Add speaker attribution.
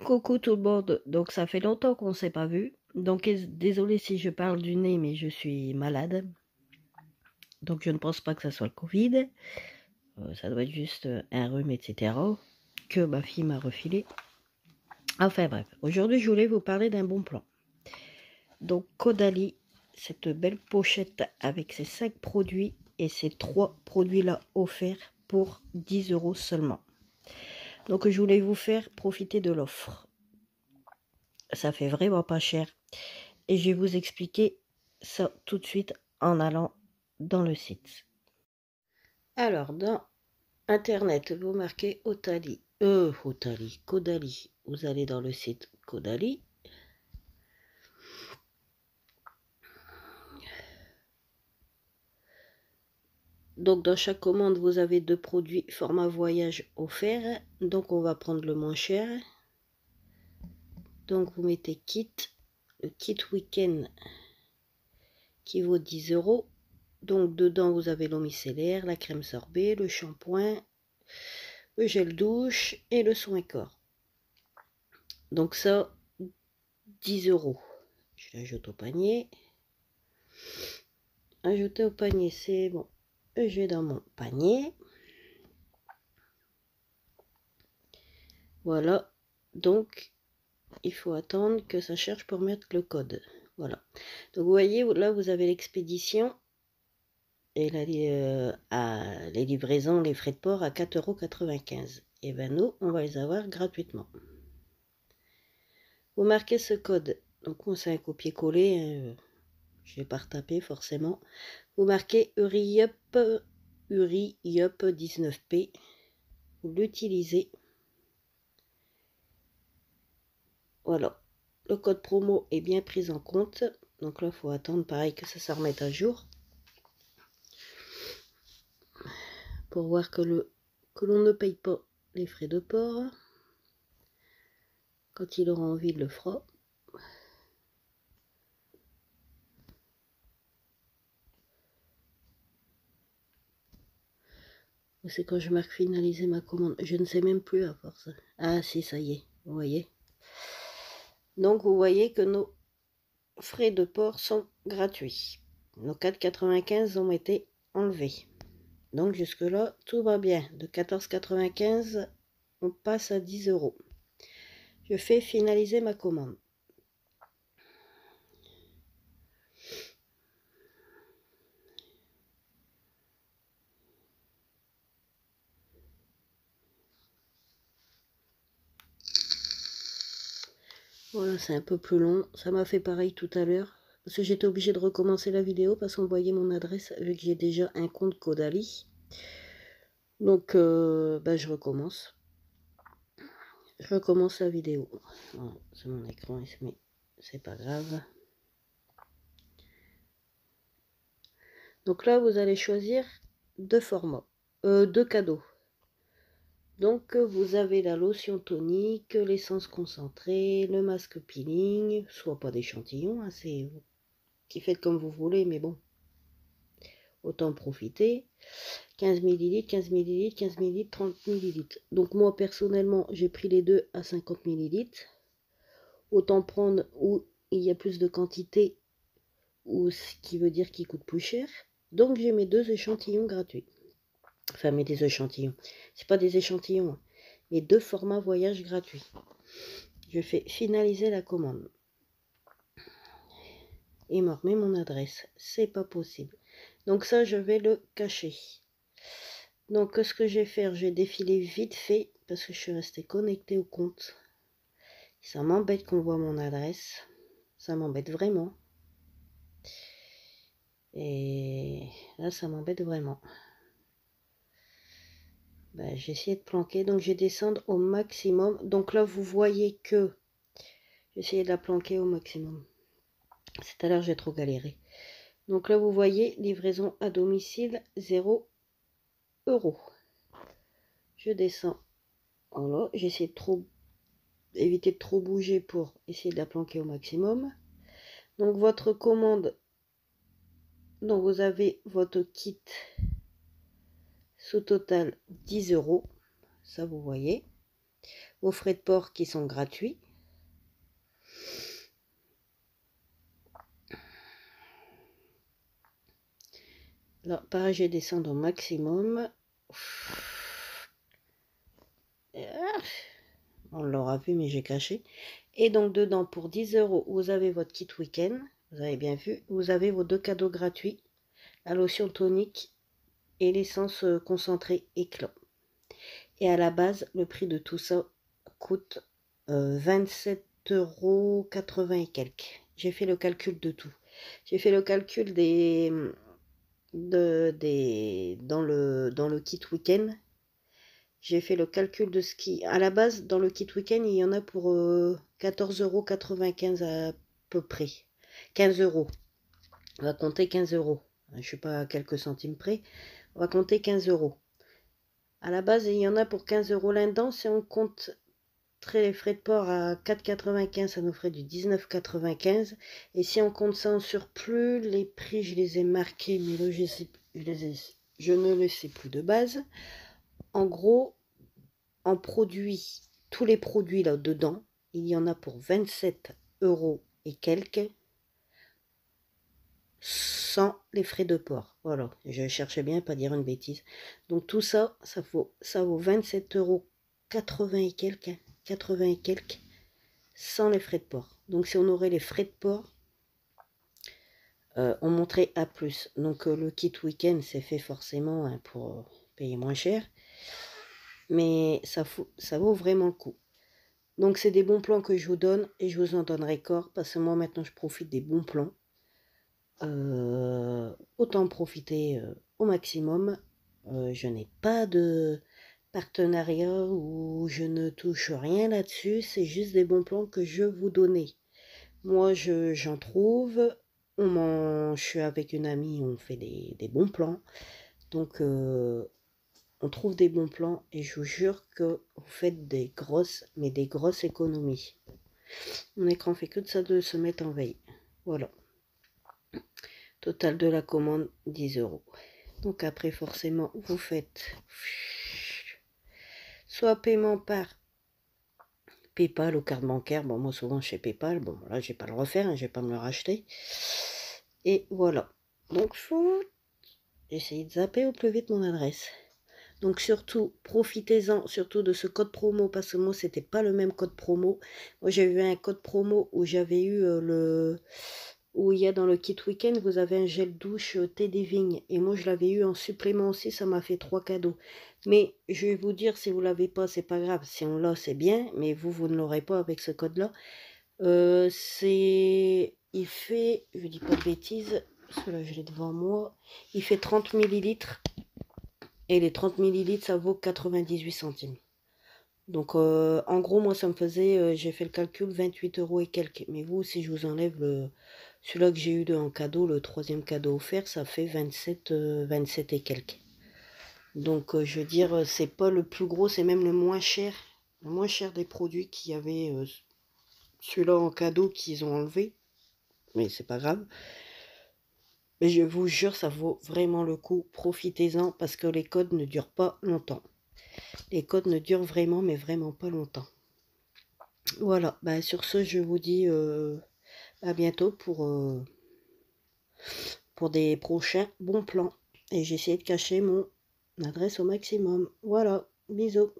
Speaker 1: Coucou tout le monde, donc ça fait longtemps qu'on ne s'est pas vu, donc désolé si je parle du nez mais je suis malade, donc je ne pense pas que ça soit le Covid, ça doit être juste un rhume etc. que ma fille m'a refilé. Enfin bref, aujourd'hui je voulais vous parler d'un bon plan. Donc Caudalie, cette belle pochette avec ces 5 produits et ces 3 produits là offerts pour 10 € seulement. Donc je voulais vous faire profiter de l'offre. Ça fait vraiment pas cher. Et je vais vous expliquer ça tout de suite en allant dans le site. Alors, dans Internet, vous marquez Caudalie. Vous allez dans le site Caudalie. Donc, dans chaque commande, vous avez 2 produits format voyage offerts. Donc, on va prendre le moins cher. Donc, vous mettez kit, le kit week-end qui vaut 10 €. Donc, dedans, vous avez l'eau micellaire, la crème sorbet, le shampoing, le gel douche et le soin corps. Donc ça, 10 €. Je l'ajoute au panier. Ajouter au panier, c'est bon. Je vais dans mon panier. Voilà. Donc, il faut attendre que ça cherche pour mettre le code. Voilà. Donc, vous voyez, là, vous avez l'expédition et les livraisons, les frais de port à 4,95 €. Et ben nous, on va les avoir gratuitement. Vous marquez ce code. Donc, on c'est un copier-coller. Je vais pas retaper forcément. Vous marquez URIUP 19P. Vous l'utilisez. Voilà. Le code promo est bien pris en compte. Donc là, il faut attendre pareil que ça se remette à jour. Pour voir que l'on ne paye pas les frais de port. Quand il aura envie, il le fera. C'est quand je marque finaliser ma commande. Je ne sais même plus à force. Ah si, ça y est, vous voyez. Donc vous voyez que nos frais de port sont gratuits. Nos 4,95 € ont été enlevés. Donc jusque là, tout va bien. De 14,95 €, on passe à 10 €. Je fais finaliser ma commande. Voilà, c'est un peu plus long. Ça m'a fait pareil tout à l'heure. Parce que j'étais obligée de recommencer la vidéo parce qu'on voyait mon adresse vu que j'ai déjà un compte Caudalie. Donc, je recommence. Je recommence la vidéo. Voilà, c'est mon écran, mais c'est pas grave. Donc là, vous allez choisir 2 formats, 2 cadeaux. Donc, vous avez la lotion tonique, l'essence concentrée, le masque peeling, soit pas d'échantillon, hein, c'est vous qui faites comme vous voulez, mais bon, autant profiter. 15 ml, 15 ml, 15 ml, 30 ml. Donc moi, personnellement, j'ai pris les deux à 50 ml. Autant prendre où il y a plus de quantité, ou ce qui veut dire qu'il coûte plus cher. Donc j'ai mes 2 échantillons gratuits. Enfin, mes 2 échantillons. C'est pas des échantillons, hein. Mes 2 formats voyage gratuits. Je fais finaliser la commande. Il me remet mon adresse. C'est pas possible. Donc ça, je vais le cacher. Donc ce que je vais faire, je vais défiler vite fait parce que je suis restée connectée au compte. Ça m'embête qu'on voit mon adresse. Ça m'embête vraiment. Et là, ça m'embête vraiment. J'ai essayé de planquer. Donc, je vais descendre au maximum. Donc là, vous voyez que j'ai essayé de la planquer au maximum. C'est à l'heure, j'ai trop galéré. Donc là, vous voyez, livraison à domicile, 0 €. Je descends en là. J'essaie de éviter de trop bouger pour essayer de la planquer au maximum. Donc, votre commande. Donc, vous avez votre kit sous total 10 €. Ça, vous voyez. vos frais de port qui sont gratuits. Là, pareil, je vais descendre au maximum. On l'aura vu, mais j'ai caché. Et donc, dedans, pour 10 €, vous avez votre kit week-end. Vous avez bien vu. Vous avez vos 2 cadeaux gratuits. La lotion tonique et l'essence concentrée éclat. Et à la base, le prix de tout ça coûte 27,80 € et quelques. J'ai fait le calcul de tout. J'ai fait le calcul dans le kit week-end. J'ai fait le calcul de ce qui... À la base, dans le kit week-end, il y en a pour 14,95 € à peu près. 15 €. On va compter 15 €. Je ne suis pas à quelques centimes près. On va compter 15 €. À la base, il y en a pour 15 € là-dedans. Si on compte les frais de port à 4,95 €, ça nous ferait du 19,95 €. Et si on compte ça en surplus, les prix, je les ai marqués, mais là, je ne les sais plus de base. En gros, en produits, tous les produits là-dedans, il y en a pour 27 € et quelques, sans les frais de port. Voilà, je cherchais bien à pas dire une bêtise. Donc tout ça, ça vaut 27,80 € et quelques, 80 et quelques, sans les frais de port. Donc si on aurait les frais de port, on monterait à plus. Donc le kit week-end, c'est fait forcément hein, pour payer moins cher. Mais ça vaut vraiment le coup. Donc c'est des bons plans que je vous donne et je vous en donnerai corps parce que moi maintenant je profite des bons plans. Autant profiter au maximum. Je n'ai pas de partenariat ou je ne touche rien là-dessus. C'est juste des bons plans que je vous donnais. Moi j'en trouve. Je suis avec une amie, on fait des bons plans. Donc on trouve des bons plans et je vous jure que vous faites des grosses économies. Mon écran fait que de ça de se mettre en veille. Voilà. Total de la commande, 10 €. Donc après, forcément, vous faites soit paiement par PayPal ou carte bancaire. Bon, moi souvent chez PayPal. Bon, là, je vais pas le refaire, hein, je vais pas me le racheter. Et voilà. Donc, faut essayer de zapper au plus vite mon adresse. Donc surtout, profitez-en surtout de ce code promo parce que moi, c'était pas le même code promo. Moi, j'ai eu un code promo où j'avais eu où il y a dans le kit week-end, vous avez un gel douche thé des vignes. Et moi, je l'avais eu en supplément aussi, ça m'a fait 3 cadeaux. Mais je vais vous dire, si vous l'avez pas, c'est pas grave. Si on l'a, c'est bien, mais vous ne l'aurez pas avec ce code-là. Il fait, je dis pas de bêtises, parce que là, je l'ai devant moi. Il fait 30 millilitres. Et les 30 millilitres, ça vaut 98 centimes. Donc, en gros, moi, ça me faisait, j'ai fait le calcul, 28 € et quelques. Mais vous, si je vous enlève celui-là que j'ai eu en cadeau, le troisième cadeau offert, ça fait 27 et quelques. Donc, je veux dire, c'est pas le plus gros, c'est même le moins cher. Le moins cher des produits qu'il y avait, celui-là en cadeau qu'ils ont enlevé. Mais c'est pas grave. Mais je vous jure, ça vaut vraiment le coup. Profitez-en parce que les codes ne durent pas longtemps. Les codes ne durent vraiment, mais vraiment pas longtemps. Voilà, bah sur ce, je vous dis à bientôt pour des prochains bons plans. Et j'ai essayé de cacher mon adresse au maximum. Voilà, bisous.